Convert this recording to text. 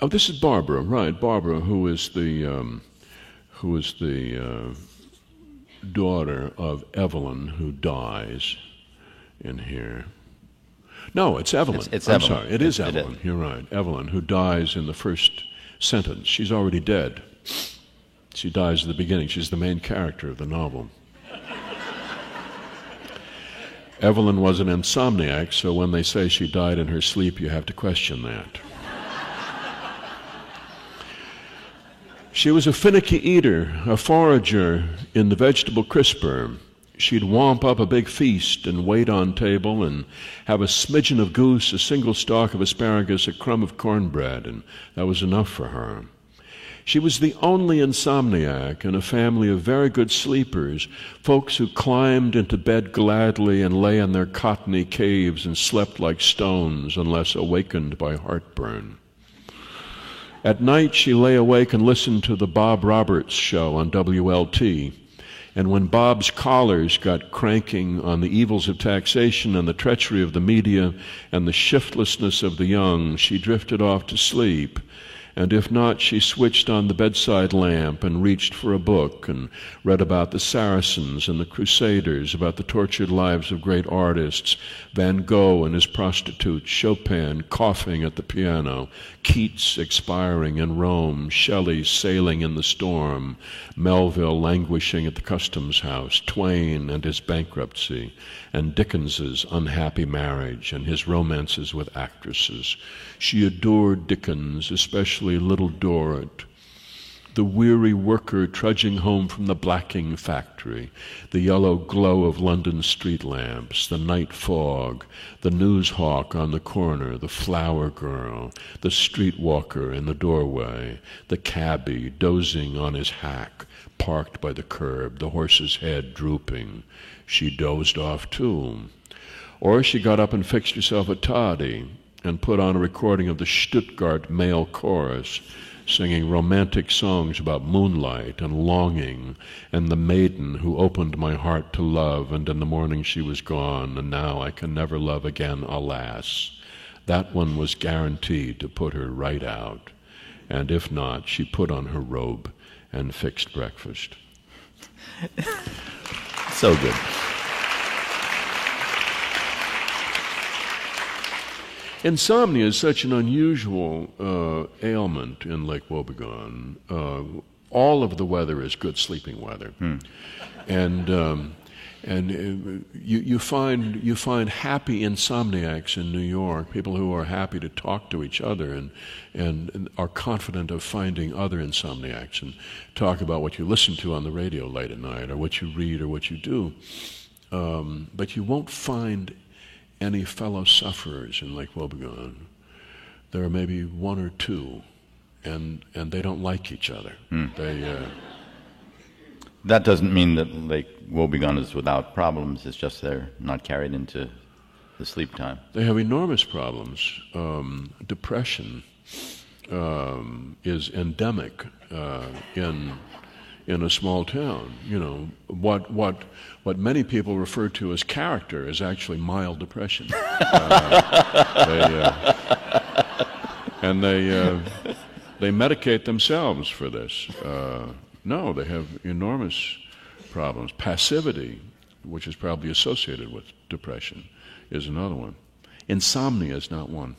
Oh, this is Barbara, right? Barbara, who is the daughter of Evelyn, who dies in here. No, it's Evelyn. It's I'm Evelyn. sorry, it is Evelyn. You're right, Evelyn, who dies in the first sentence. She's already dead. She dies at the beginning. She's the main character of the novel. Evelyn was an insomniac, so when they say she died in her sleep, you have to question that. She was a finicky eater, a forager in the vegetable crisper. She'd womp up a big feast and wait on table and have a smidgen of goose, a single stalk of asparagus, a crumb of cornbread, and that was enough for her. She was the only insomniac in a family of very good sleepers, folks who climbed into bed gladly and lay in their cottony caves and slept like stones unless awakened by heartburn. At night, she lay awake and listened to the Bob Roberts show on WLT. And when Bob's callers got cranking on the evils of taxation and the treachery of the media and the shiftlessness of the young, she drifted off to sleep. And if not, she switched on the bedside lamp and reached for a book and read about the Saracens and the Crusaders, about the tortured lives of great artists, Van Gogh and his prostitutes, Chopin coughing at the piano, Keats expiring in Rome, Shelley sailing in the storm, Melville languishing at the customs house, Twain and his bankruptcy, and Dickens's unhappy marriage and his romances with actresses. She adored Dickens, especially Little Dorrit, the weary worker trudging home from the blacking factory, the yellow glow of London street lamps, the night fog, the news hawk on the corner, the flower girl, the streetwalker in the doorway, the cabbie dozing on his hack, parked by the curb, the horse's head drooping. She dozed off too. Or she got up and fixed herself a toddy and put on a recording of the Stuttgart male chorus, singing romantic songs about moonlight and longing, and the maiden who opened my heart to love, and in the morning she was gone, and now I can never love again, alas. That one was guaranteed to put her right out. And if not, she put on her robe and fixed breakfast. So good. Insomnia is such an unusual ailment in Lake Wobegon. All of the weather is good sleeping weather, and you find happy insomniacs in New York, people who are happy to talk to each other and are confident of finding other insomniacs and talk about what you listen to on the radio late at night or what you read or what you do. But you won't find any fellow sufferers in Lake Wobegon. There are maybe one or two, and they don't like each other. That doesn't mean that Lake Wobegon is without problems. It's just they're not carried into the sleep time. They have enormous problems. Depression is endemic in a small town. You know, what many people refer to as character is actually mild depression. They medicate themselves for this. No, they have enormous problems. Passivity, which is probably associated with depression, is another one. Insomnia is not one.